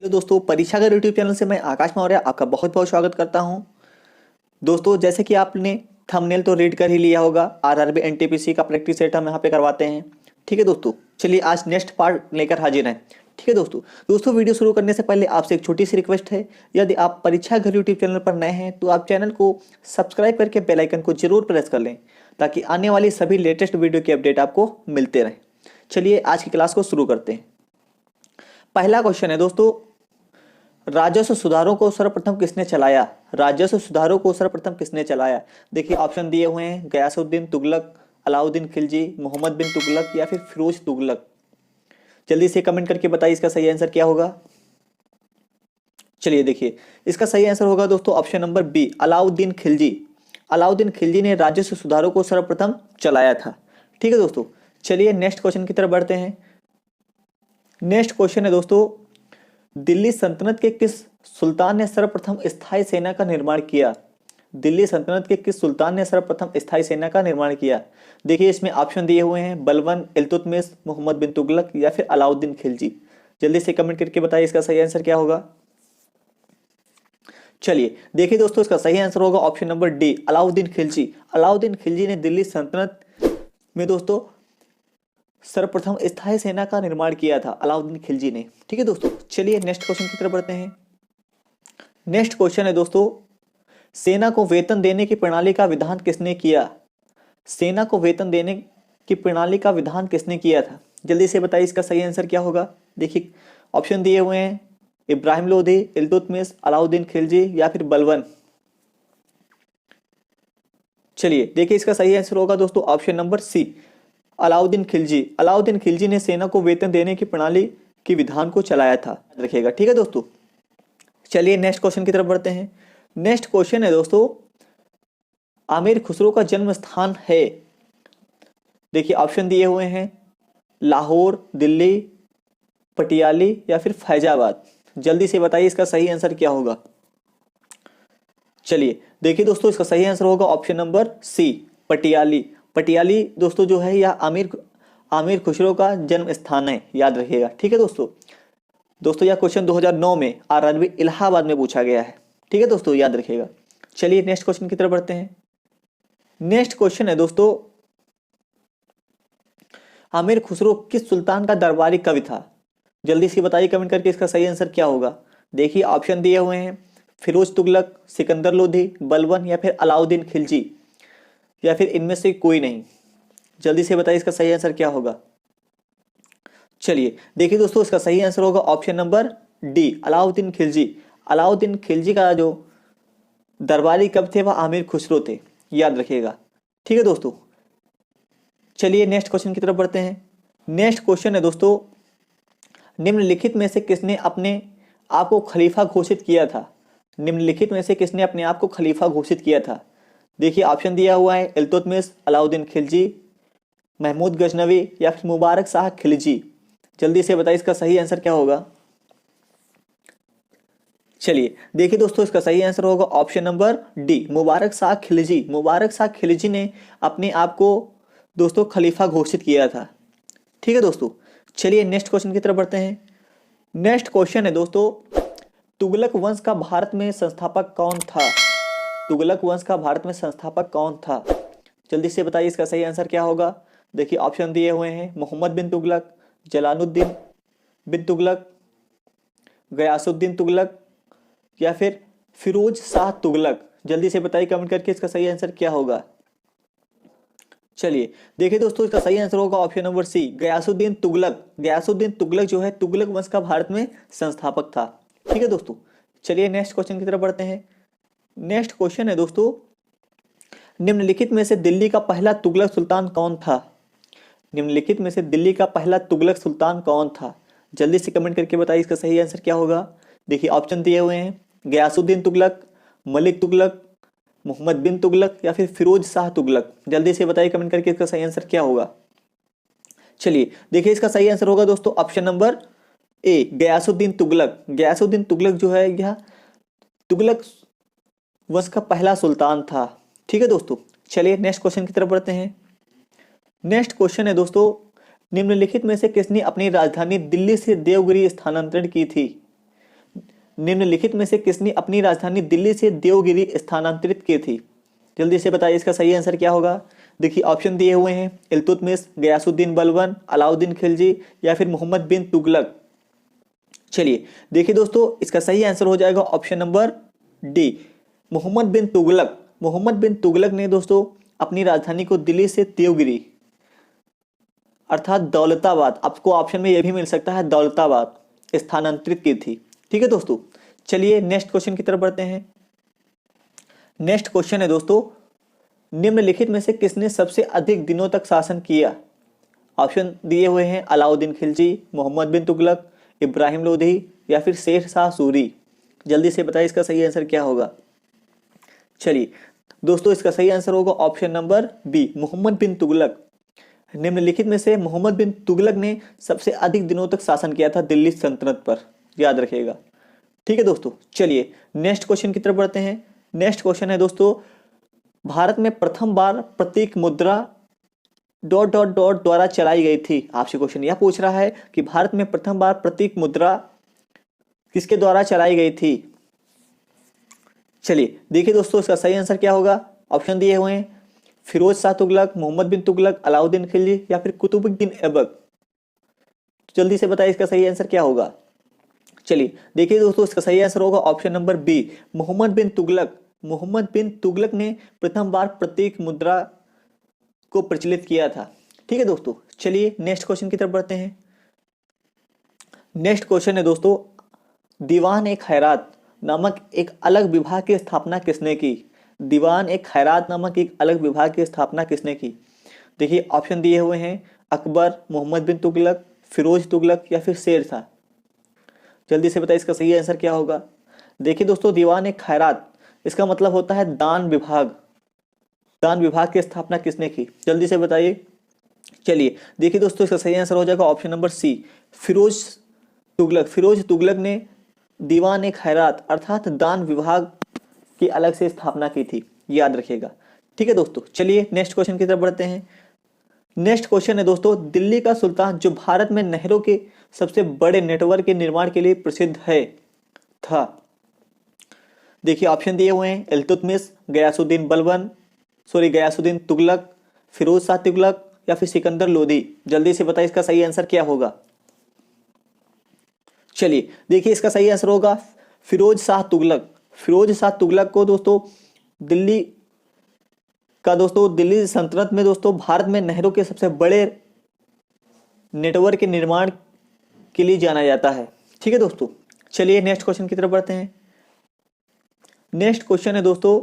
तो दोस्तों परीक्षा का यूट्यूब चैनल से मैं आकाश मौर्य आपका बहुत बहुत स्वागत करता हूं। दोस्तों जैसे कि आपने थंबनेल तो रीड कर ही लिया होगा, आरआरबी एनटीपीसी का प्रैक्टिस सेट हम यहाँ पे करवाते हैं। ठीक है दोस्तों, चलिए आज नेक्स्ट पार्ट लेकर हाजिर हैं। ठीक है दोस्तों वीडियो शुरू करने से पहले आपसे एक छोटी सी रिक्वेस्ट है। यदि आप परीक्षा घर यूट्यूब चैनल पर नए हैं तो आप चैनल को सब्सक्राइब करके बेल आइकन को जरूर प्रेस कर लें ताकि आने वाली सभी लेटेस्ट वीडियो की अपडेट आपको मिलते रहे। चलिए आज की क्लास को शुरू करते हैं। पहला क्वेश्चन है दोस्तों, राजस्व सुधारों को सर्वप्रथम किसने चलाया? राजस्व सुधारों को सर्वप्रथम किसने चलाया? देखिए ऑप्शन दिए हुए हैं, गयासुद्दीन तुगलक, अलाउद्दीन खिलजी, मोहम्मद बिन तुगलक या फिर फिरोज तुगलक। जल्दी से कमेंट करके बताइए इसका सही आंसर क्या होगा। चलिए देखिए, इसका सही आंसर होगा दोस्तों option number B, Alauddin Khilji. Alauddin Khilji ने राजस्व सुधारों को सर्वप्रथम चलाया था। ठीक है दोस्तों, चलिए नेक्स्ट क्वेश्चन की तरफ बढ़ते हैं। नेक्स्ट क्वेश्चन है दोस्तों, दिल्ली सल्तनत के किस सुल्तान ने सर्वप्रथम स्थायी सेना का निर्माण किया? दिल्ली सल्तनत के किस सुल्तान ने सर्वप्रथम स्थायी सेना का निर्माण किया? देखिए इसमें ऑप्शन दिए हुए हैं, बलबन, इल्तुतमिश, मोहम्मद बिन तुगलक या फिर अलाउद्दीन खिलजी। जल्दी से कमेंट करके बताइए इसका सही आंसर क्या होगा। चलिए देखिए दोस्तों, इसका सही आंसर होगा option number D, Alauddin Khilji. Alauddin Khilji ने दिल्ली सल्तनत में दोस्तों सर्वप्रथम स्थायी सेना का निर्माण किया था, अलाउद्दीन खिलजी ने। ठीक है दोस्तों, चलिए नेक्स्ट क्वेश्चन की तरफ बढ़ते हैं। नेक्स्ट क्वेश्चन है दोस्तों, सेना को वेतन देने की प्रणाली का विधान किसने किया? सेना को वेतन देने की प्रणाली का विधान किसने किया था? जल्दी से बताइए इसका सही आंसर क्या होगा। देखिए ऑप्शन दिए हुए हैं, इब्राहिम लोधी, इल्तुतमिश, अलाउद्दीन खिलजी या फिर बलबन। चलिए देखिए इसका सही आंसर होगा दोस्तों option number C, Alauddin Khilji. Alauddin Khilji ने सेना को वेतन देने की प्रणाली की विधान को चलाया था, रखिएगा। ठीक है दोस्तों, चलिए नेक्स्ट क्वेश्चन की तरफ बढ़ते हैं। नेक्स्ट क्वेश्चन है दोस्तों, आमिर खुसरो का जन्म स्थान है। देखिए ऑप्शन दिए हुए हैं, लाहौर, दिल्ली, पटियाली या फिर फैजाबाद। जल्दी से बताइए इसका सही आंसर क्या होगा। चलिए देखिए दोस्तों, इसका सही आंसर होगा option number C, Patiyali. Patiyali दोस्तों जो है यह आमिर खुसरो का जन्म स्थान है, याद रखिएगा। ठीक है दोस्तों यह क्वेश्चन 2009 में आरआरबी इलाहाबाद में पूछा गया है। ठीक है दोस्तों, याद रखिएगा। चलिए नेक्स्ट क्वेश्चन की तरफ बढ़ते हैं। नेक्स्ट क्वेश्चन है दोस्तों, आमिर खुसरो किस सुल्तान का दरबारी कवि था? जल्दी से बताइए कमेंट करके इसका सही आंसर क्या होगा। देखिए ऑप्शन दिए हुए हैं, फिरोज तुगलक, सिकंदर लोधी, बलबन या फिर अलाउद्दीन खिलजी या फिर इनमें से कोई नहीं। जल्दी से बताइए इसका सही आंसर क्या होगा। चलिए देखिए दोस्तों, इसका सही आंसर होगा option number D, Alauddin Khilji. Alauddin Khilji का जो दरबारी कवि थे वह आमिर खुसरो थे, याद रखिएगा। ठीक है दोस्तों, चलिए नेक्स्ट क्वेश्चन की तरफ बढ़ते हैं। नेक्स्ट क्वेश्चन है दोस्तों, निम्नलिखित में से किसने अपने आप को खलीफा घोषित किया था? निम्नलिखित में से किसने अपने आप को खलीफा घोषित किया था? देखिए ऑप्शन दिया हुआ है, इल्तुतमिश, अलाउद्दीन खिलजी, महमूद गजनवी या फिर मुबारक शाह खिलजी। जल्दी से बताइए इसका सही आंसर क्या होगा। चलिए देखिए दोस्तों, इसका सही आंसर होगा option number D, Mubarak Shah Khilji. Mubarak Shah Khilji ने अपने आप को दोस्तों खलीफा घोषित किया था। ठीक है दोस्तों, चलिए नेक्स्ट क्वेश्चन की तरफ बढ़ते हैं। नेक्स्ट क्वेश्चन है दोस्तों, तुगलक वंश का भारत में संस्थापक कौन था? तुगलक वंश का भारत में संस्थापक कौन था? जल्दी से बताइए इसका सही आंसर क्या होगा। देखिए ऑप्शन दिए हुए हैं, मोहम्मद बिन तुगलक, जलालुद्दीन बिन तुगलक, गयासुद्दीन तुगलक या फिर फिरोज शाह तुगलक। जल्दी से बताइए कमेंट करके इसका सही आंसर क्या होगा। चलिए देखिए दोस्तों, इसका सही आंसर होगा option number C, Ghiyasuddin Tughlaq. Ghiyasuddin Tughlaq जो है तुगलक वंश का भारत में संस्थापक था। ठीक है दोस्तों, चलिए नेक्स्ट क्वेश्चन की तरफ बढ़ते हैं। नेक्स्ट क्वेश्चन है दोस्तों, निम्नलिखित में से दिल्ली का पहला तुगलक सुल्तान कौन था? निम्नलिखित में से दिल्ली का पहला तुगलक सुल्तान कौन था? जल्दी से कमेंट करके बताइए इसका सही आंसर क्या होगा। देखिए ऑप्शन दिए हुए हैं, गयासुद्दीन तुगलक, मलिक तुगलक, मोहम्मद बिन तुगलक या फिर फिरोज शाह तुगलक। जल्दी से बताइए कमेंट करके इसका सही आंसर क्या होगा। चलिए देखिए, इसका सही आंसर होगा दोस्तों option number A, Ghiyasuddin Tughlaq. Ghiyasuddin Tughlaq जो है यह तुगलक वंश का पहला सुल्तान था। ठीक है दोस्तों, चलिए नेक्स्ट क्वेश्चन की तरफ बढ़ते हैं। नेक्स्ट क्वेश्चन है दोस्तों, निम्नलिखित में से किसने अपनी राजधानी दिल्ली से देवगिरी स्थानांतरण की थी? निम्नलिखित में से किसने अपनी राजधानी दिल्ली से देवगिरी स्थानांतरित की थी? जल्दी से बताइए इसका सही आंसर क्या होगा। देखिए ऑप्शन दिए हुए हैं, इल्तुतमिश, गयासुद्दीन बलबन, अलाउद्दीन खिलजी या फिर मोहम्मद बिन तुगलक। चलिए देखिए दोस्तों, इसका सही आंसर हो जाएगा ऑप्शन नंबर डी, मोहम्मद बिन तुगलक। मोहम्मद बिन तुगलक ने दोस्तों अपनी राजधानी को दिल्ली से देवगिरी अर्थात दौलताबाद, आपको ऑप्शन में यह भी मिल सकता है दौलताबाद, स्थानांतरित की थी। ठीक है दोस्तों, चलिए नेक्स्ट क्वेश्चन की तरफ बढ़ते हैं। नेक्स्ट क्वेश्चन है दोस्तों, निम्नलिखित में से किसने सबसे अधिक दिनों तक शासन किया? ऑप्शन दिए हुए हैं, अलाउद्दीन खिलजी, मोहम्मद बिन तुगलक, इब्राहिम लोधी या फिर शेर शाह सूरी। जल्दी से बताइए इसका सही आंसर क्या होगा। चलिए दोस्तों, इसका सही आंसर होगा ऑप्शन नंबर बी, मोहम्मद बिन तुगलक। निम्नलिखित में से मोहम्मद बिन तुगलक ने सबसे अधिक दिनों तक शासन किया था दिल्ली सल्तनत पर, याद रखिएगा। ठीक है दोस्तों, चलिए नेक्स्ट क्वेश्चन की तरफ बढ़ते हैं। नेक्स्ट क्वेश्चन है दोस्तों, भारत में प्रथम बार प्रतीक मुद्रा डॉट डॉट डॉट द्वारा चलाई गई थी। आपसे क्वेश्चन यह पूछ रहा है कि भारत में प्रथम बार प्रतीक मुद्रा किसके द्वारा चलाई गई थी? चलिए देखिए दोस्तों, इसका सही आंसर क्या होगा। ऑप्शन दिए हुए हैं, फिरोज शाह तुगलक, मोहम्मद बिन तुगलक, अलाउद्दीन खिलजी या फिर कुतुबुद्दीन ऐबक। जल्दी से बताइए इसका सही आंसर क्या होगा। चलिए देखिए दोस्तों, इसका सही आंसर होगा ऑप्शन नंबर बी, मोहम्मद बिन तुगलक। मोहम्मद बिन तुगलक ने प्रथम बार प्रतीक मुद्रा को प्रचलित किया था। ठीक है दोस्तों, चलिए नेक्स्ट क्वेश्चन की तरफ बढ़ते हैं। नेक्स्ट क्वेश्चन है दोस्तों, दीवान ए खैरात नामक एक अलग विभाग की स्थापना किसने की? दीवान ए खैरात नामक एक अलग विभाग की स्थापना किसने की? देखिए ऑप्शन दिए हुए हैं, अकबर, मोहम्मद बिन तुगलक, फिरोज तुगलक या फिर शेर शाह। जल्दी से बताइए इसका सही आंसर क्या होगा। देखिए दोस्तों, दीवान ए खैरात इसका मतलब होता है दान विभाग। दान विभाग की स्थापना किसने की? जल्दी से बताइए। चलिए देखिए दोस्तों, इसका सही आंसर हो जाएगा option number C, Firoz Tughlaq. Firoz Tughlaq ने दीवान ए खैरात अर्थात दान विभाग की अलग से स्थापना की थी, याद रखिएगा। ठीक है दोस्तों, चलिए नेक्स्ट क्वेश्चन की तरफ बढ़ते हैं। नेक्स्ट क्वेश्चन है दोस्तों, दिल्ली का सुल्तान जो भारत में नहरों के सबसे बड़े नेटवर्क के निर्माण के लिए प्रसिद्ध है था। देखिए ऑप्शन दिए हुए हैं, इल्तुतमिश, गयासुद्दीन तुगलक, फिरोज शाह तुगलक या फिर सिकंदर लोधी। जल्दी से बताइए इसका सही आंसर क्या होगा। चलिए देखिए, इसका सही आंसर होगा फिरोज शाह तुगलक। फिरोज शाह तुगलक को दोस्तों दिल्ली सल्तनत में दोस्तों भारत में नहरों के सबसे बड़े नेटवर्क के निर्माण के लिए जाना जाता है। ठीक है दोस्तों, चलिए नेक्स्ट क्वेश्चन की तरफ बढ़ते हैं। नेक्स्ट क्वेश्चन है दोस्तों,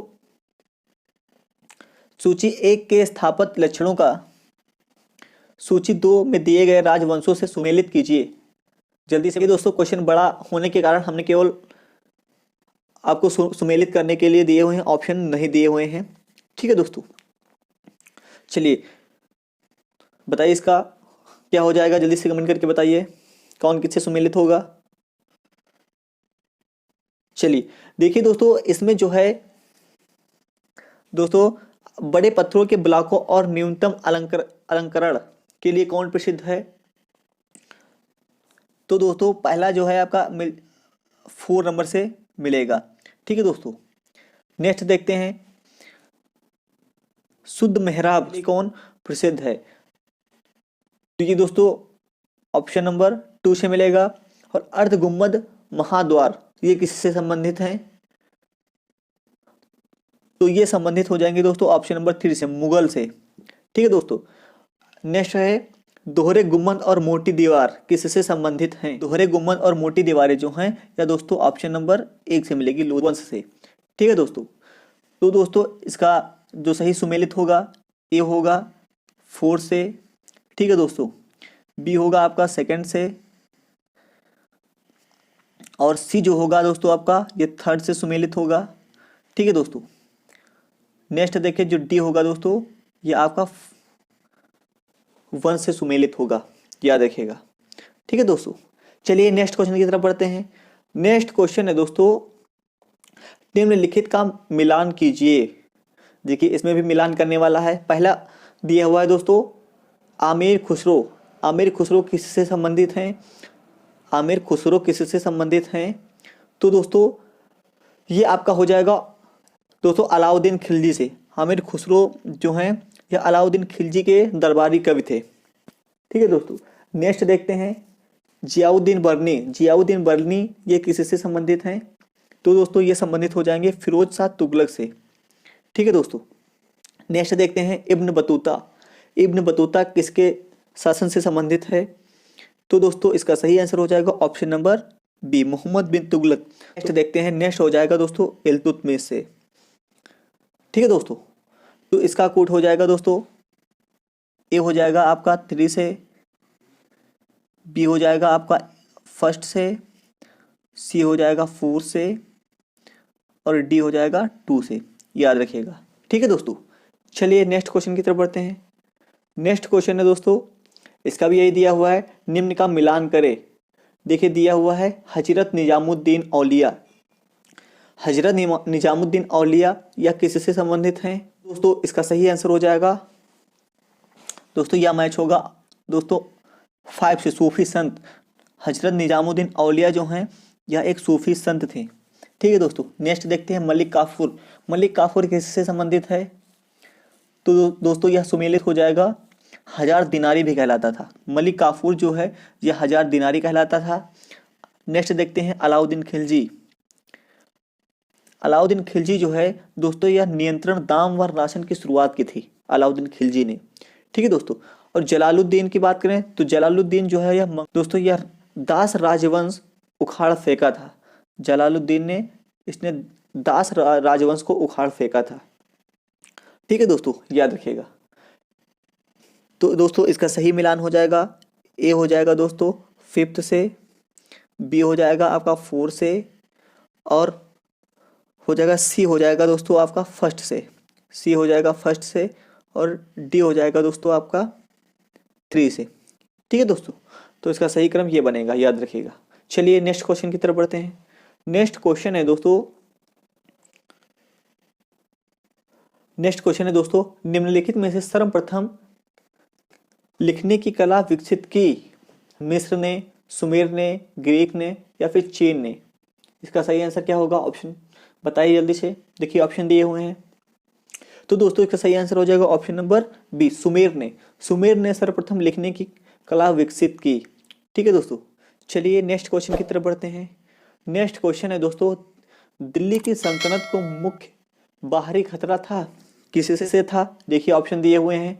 सूची 1 के स्थापत्य लक्षणों का सूची 2 में दिए गए राजवंशों से सुमेलित कीजिए। जल्दी से दोस्तों, क्वेश्चन बड़ा होने के कारण हमने केवल आपको सुमेलित करने के लिए दिए हुए हैं, ऑप्शन नहीं दिए हुए हैं। ठीक है दोस्तों, चलिए बताइए इसका क्या हो जाएगा। जल्दी से कमेंट करके बताइए कौन किससे सुमेलित होगा। चलिए देखिए दोस्तों, इसमें जो है दोस्तों बड़े पत्थरों के ब्लॉकों और न्यूनतम अलंकरण के लिए कौन प्रसिद्ध है? तो दोस्तों पहला जो है आपका 4 नंबर से मिलेगा। ठीक है दोस्तों, नेक्स्ट देखते हैं, शुद्ध मेहराब कौन प्रसिद्ध है? तो ये दोस्तों ऑप्शन नंबर 2 से मिलेगा। और अर्ध गुम्बद महाद्वार ये किससे संबंधित हैं? तो ये संबंधित हो जाएंगे दोस्तों ऑप्शन नंबर 3 से, मुगल से। ठीक है दोस्तों, नेक्स्ट है दोहरे गुम्बद और मोटी दीवार किससे संबंधित हैं? दोहरे गुम्बद और मोटी दीवारें जो हैं या दोस्तों ऑप्शन नंबर 1 से मिलेगी, लोधी वंश से। ठीक है दोस्तों, तो दोस्तों इसका जो सही सुमेलित होगा ए होगा 4 से। ठीक है दोस्तों, बी होगा आपका 2 से, और सी जो होगा दोस्तों आपका ये 3 से सुमेलित होगा। ठीक है दोस्तों, नेक्स्ट देखिए जो डी होगा दोस्तों ये आपका 1 से सुमेलित होगा, याद रखिएगा। ठीक है दोस्तों, चलिए नेक्स्ट क्वेश्चन की तरफ बढ़ते हैं। नेक्स्ट क्वेश्चन है दोस्तों, निम्नलिखित का मिलान कीजिए। देखिए इसमें भी मिलान करने वाला है। पहला दिया हुआ है दोस्तों आमिर खुसरो। आमिर खुसरो किससे संबंधित हैं? आमिर खुसरो किससे संबंधित हैं? तो दोस्तों ये आपका हो जाएगा दोस्तों अलाउद्दीन खिलजी से। आमिर खुसरो जो हैं ये अलाउद्दीन खिलजी के दरबारी कवि थे। ठीक है दोस्तों, नेक्स्ट देखते हैं जियाउद्दीन बर्नी। जियाउद्दीन बर्नी ये किससे संबंधित हैं? तो दोस्तों ये संबंधित हो जाएंगे फिरोज शाह तुगलक से। ठीक है दोस्तों, नेक्स्ट देखते हैं इब्न बतूता। इब्न बतूता किसके शासन से संबंधित है? तो दोस्तों इसका सही आंसर हो जाएगा ऑप्शन नंबर बी, मोहम्मद बिन तुगलक। नेक्स्ट देखते हैं, नेक्स्ट हो जाएगा दोस्तों इल्तुतमिश से। ठीक है दोस्तों, तो इसका कोड हो जाएगा दोस्तों, ए हो जाएगा आपका 3 से, बी हो जाएगा आपका 1 से, सी हो जाएगा 4 से और डी हो जाएगा 2 से, याद रखिएगा। ठीक है दोस्तों, चलिए नेक्स्ट क्वेश्चन की तरफ बढ़ते हैं। नेक्स्ट क्वेश्चन है दोस्तों, इसका भी यही दिया हुआ है, निम्न का मिलान करें। देखिए दिया हुआ है हजरत निजामुद्दीन औलिया। हजरत निजामुद्दीन औलिया या किससे संबंधित हैं? दोस्तों इसका सही आंसर हो जाएगा दोस्तों, यह मैच होगा दोस्तों 5 से, सूफी संत। हजरत निजामुद्दीन औलिया जो हैं यह एक सूफी संत थे। ठीक है दोस्तों, नेक्स्ट देखते हैं मलिक काफूर। मलिक काफूर किससे संबंधित है? तो दोस्तों यह सुमेलित हो जाएगा 1000 दिनारी भी कहलाता था। मलिक काफूर जो है यह 1000 दिनारी कहलाता था। नेक्स्ट देखते हैं अलाउद्दीन खिलजी। अलाउद्दीन खिलजी जो है दोस्तों यह नियंत्रण दाम व राशन की शुरुआत की थी अलाउद्दीन खिलजी ने। ठीक है दोस्तों, और जलालुद्दीन की बात करें तो जलालुद्दीन जो है यह दोस्तों यह दास राजवंश उखाड़ फेंका था। जलालुद्दीन ने इसने दास राजवंश को उखाड़ फेंका था। ठीक है दोस्तों, याद रखिएगा। तो दोस्तों इसका सही मिलान हो जाएगा, ए हो जाएगा दोस्तों 5th से, बी हो जाएगा आपका 4 से और हो जाएगा सी हो जाएगा दोस्तों आपका 1st से। सी हो जाएगा 1st से और डी हो जाएगा दोस्तों आपका 3 से। ठीक है दोस्तों, तो इसका सही क्रम ये बनेगा, याद रखिएगा। चलिए नेक्स्ट क्वेश्चन की तरफ बढ़ते हैं। नेक्स्ट क्वेश्चन है दोस्तों, निम्नलिखित में से सर्वप्रथम लिखने की कला विकसित की मिस्र ने, सुमेर ने, ग्रीक ने या फिर चीन ने? इसका सही आंसर क्या होगा? ऑप्शन बताइए जल्दी से। देखिए ऑप्शन दिए हुए हैं, तो दोस्तों इसका सही आंसर हो जाएगा ऑप्शन नंबर बी, सुमेर ने। सुमेर ने सर्वप्रथम लिखने की कला विकसित की। ठीक है दोस्तों, चलिए नेक्स्ट क्वेश्चन की तरफ बढ़ते हैं। नेक्स्ट क्वेश्चन है दोस्तों, दिल्ली की सल्तनत को मुख्य बाहरी खतरा था किससे था? देखिए ऑप्शन दिए हुए हैं,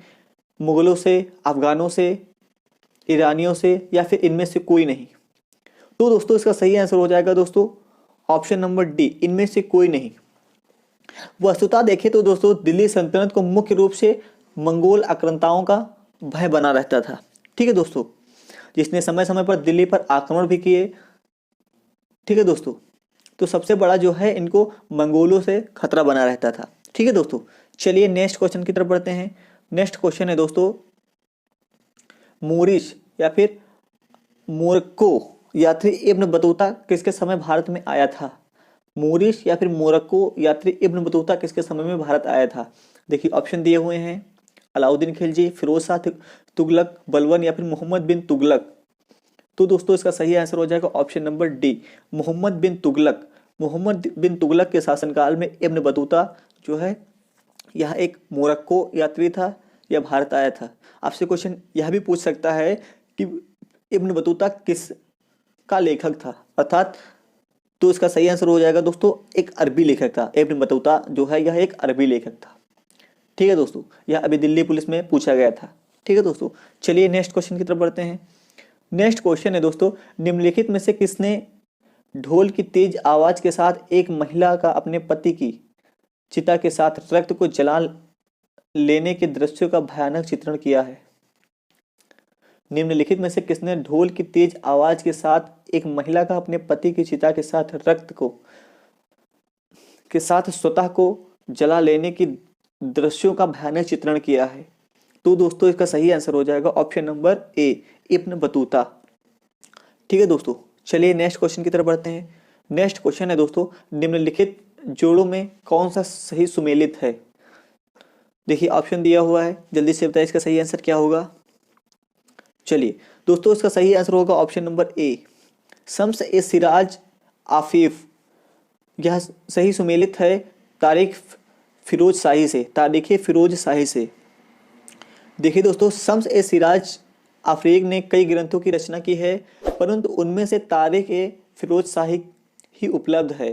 मुगलों से, अफगानों से, ईरानियों से या फिर इनमें से कोई नहीं। तो दोस्तों इसका सही आंसर हो जाएगा दोस्तों ऑप्शन नंबर डी, इनमें से कोई नहीं। वस्तुतः देखें तो दोस्तों दिल्ली सल्तनत को मुख्य रूप से मंगोल आक्रांताओं का भय बना रहता था। ठीक है दोस्तों, जिसने समय समय पर दिल्ली पर आक्रमण भी किए। ठीक है दोस्तों, तो सबसे बड़ा जो है इनको मंगोलों से खतरा बना रहता था। ठीक है दोस्तों, चलिए नेक्स्ट क्वेश्चन की तरफ बढ़ते हैं। नेक्स्ट क्वेश्चन है दोस्तों, मोरिश या फिर मोरक्को यात्री इब्न बतूता किसके समय भारत में आया था? मोरिश या फिर मोरक्को यात्री इब्न बतूता किसके समय में भारत आया था? देखिए ऑप्शन दिए हुए हैं, अलाउद्दीन खिलजी, फिरोज शाह तुगलक, बलबन या फिर मोहम्मद बिन तुगलक। तो दोस्तों इसका सही आंसर हो जाएगा ऑप्शन नंबर डी, मोहम्मद बिन तुगलक। मोहम्मद बिन तुगलक के शासनकाल में इब्न बतूता जो है यह एक मोरक्को यात्री था, यह भारत आया था। आपसे क्वेश्चन यह भी पूछ सकता है कि इब्न बतूता किस का लेखक था, अर्थात तो इसका सही आंसर हो जाएगा दोस्तों एक अरबी लेखक था। इब्न बतूता जो है यह एक अरबी लेखक था। ठीक है दोस्तों, यह अभी दिल्ली पुलिस में पूछा गया था। ठीक है दोस्तों, चलिए नेक्स्ट क्वेश्चन की तरफ बढ़ते हैं। नेक्स्ट क्वेश्चन है दोस्तों, निम्नलिखित में से किसने ढोल की तेज आवाज के साथ एक महिला का अपने पति की चिता के साथ रक्त को जला लेने के दृश्यों का भयानक चित्रण किया है? निम्नलिखित में से किसने ढोल की तेज आवाज के साथ एक महिला का अपने पति की चिता के साथ रक्त को के साथ स्वतः को जला लेने की दृश्यों का भयानक चित्रण किया है? तो दोस्तों इसका सही आंसर हो जाएगा ऑप्शन नंबर ए, इब्न बतूता। ठीक है दोस्तों, चलिए नेक्स्ट क्वेश्चन की तरफ बढ़ते हैं। नेक्स्ट क्वेश्चन है दोस्तों, निम्नलिखित जोड़ों में कौन सा सही सुमेलित है? देखिए ऑप्शन दिया हुआ है, जल्दी से बताइए इसका सही आंसर क्या होगा। चलिए दोस्तों इसका सही आंसर होगा ऑप्शन नंबर ए, शम्स ए सिराज आफीफ। यह सही सुमेलित है तारीख फिरोज शाही से, तारीख फिरोज शाही से। देखिए दोस्तों, शम्स ए सिराज अफरीक ने कई ग्रंथों की रचना की है, परंतु उनमें से तारीख ए फिरोज शाही ही उपलब्ध है।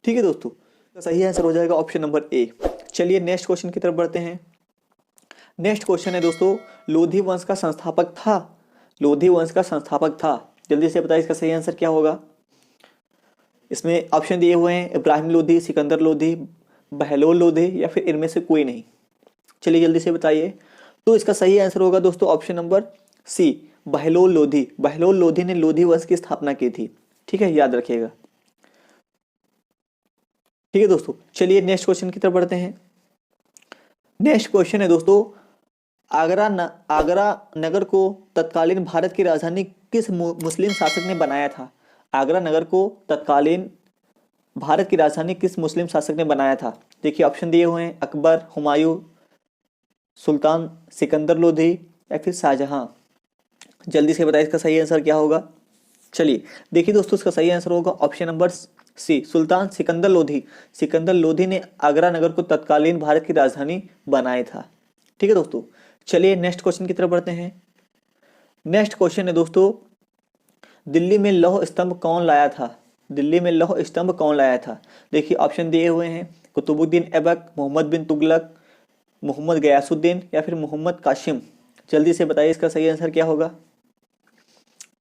ठीक है दोस्तों, सही आंसर हो जाएगा ऑप्शन नंबर ए। चलिए नेक्स्ट क्वेश्चन की तरफ बढ़ते हैं। नेक्स्ट क्वेश्चन है दोस्तों, लोधी वंश का संस्थापक था, लोधी वंश का संस्थापक था, जल्दी से बताइए इसका सही आंसर क्या होगा। इसमें ऑप्शन दिए हुए हैं इब्राहिम लोधी, सिकंदर लोधी, बहलोल लोधी या फिर इनमें से कोई नहीं। चलिए जल्दी से बताइए। तो इसका सही आंसर होगा दोस्तों option number C, Bahlol Lodi. Bahlol Lodi ने लोधी वंश की स्थापना की थी। ठीक है, याद रखिएगा। ठीक है दोस्तों, चलिए नेक्स्ट क्वेश्चन की तरफ बढ़ते हैं। नेक्स्ट क्वेश्चन है दोस्तों, आगरा नगर को तत्कालीन भारत की राजधानी किस मुस्लिम शासक ने बनाया था। आगरा नगर को तत्कालीन भारत की राजधानी किस मुस्लिम शासक ने बनाया था। देखिए ऑप्शन दिए हुए हैं अकबर, हुमायूं, सुल्तान सिकंदर लोधी या फिर शाहजहां। जल्दी से बताइए इसका सही आंसर क्या होगा। चलिए देखिए दोस्तों, इसका सही आंसर होगा ऑप्शन नंबर सी, सुल्तान सिकंदर लोधी। सिकंदर लोधी ने आगरा नगर को तत्कालीन भारत की राजधानी बनाया था। ठीक है दोस्तों, चलिए नेक्स्ट क्वेश्चन की तरफ बढ़ते हैं। नेक्स्ट क्वेश्चन है दोस्तों, दिल्ली में लौह स्तंभ कौन लाया था। दिल्ली में लौह स्तंभ कौन लाया था। देखिए ऑप्शन दिए हुए हैं कुतुबुद्दीन ऐबक, मोहम्मद बिन तुगलक, मोहम्मद गयासुद्दीन या फिर मोहम्मद कासिम। जल्दी से बताइए इसका सही आंसर क्या होगा।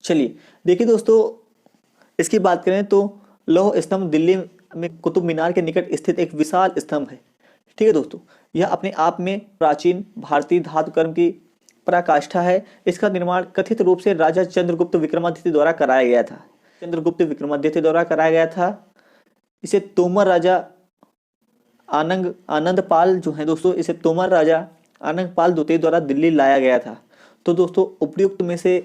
चलिए देखिए दोस्तों, इसकी बात करें तो लौह स्तंभ दिल्ली में कुतुब मीनार के निकट स्थित एक विशाल स्तंभ है। ठीक है दोस्तों, यह अपने आप में प्राचीन भारतीय धातुकर्म की पराकाष्ठा है। इसका निर्माण कथित रूप से राजा चंद्रगुप्त विक्रमादित्य द्वारा कराया गया था। चंद्रगुप्त विक्रमादित्य द्वारा कराया गया था। इसे तोमर राजा आनंदपाल जो है दोस्तों, इसे तोमर राजा आनंदपाल द्वितीय द्वारा दिल्ली लाया गया था। तो दोस्तों उपयुक्त में से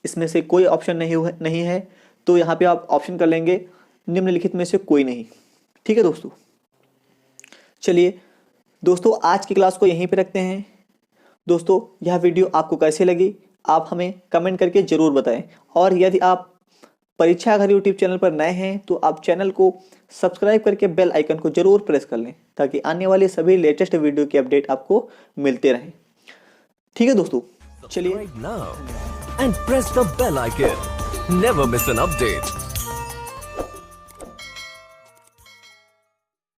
इसमें से कोई ऑप्शन नहीं है, तो यहाँ पे आप ऑप्शन कर लेंगे निम्नलिखित में से कोई नहीं। ठीक है दोस्तों, चलिए दोस्तों आज की क्लास को यहीं पे रखते हैं। दोस्तों यह वीडियो आपको कैसे लगी आप हमें कमेंट करके ज़रूर बताएं, और यदि आप परीक्षा घर यूट्यूब चैनल पर नए हैं तो आप चैनल को सब्सक्राइब करके बेल आइकन को जरूर प्रेस कर लें, ताकि आने वाले सभी लेटेस्ट वीडियो की अपडेट आपको मिलते रहें। ठीक है दोस्तों, चलिए and press the bell icon. Never miss an update.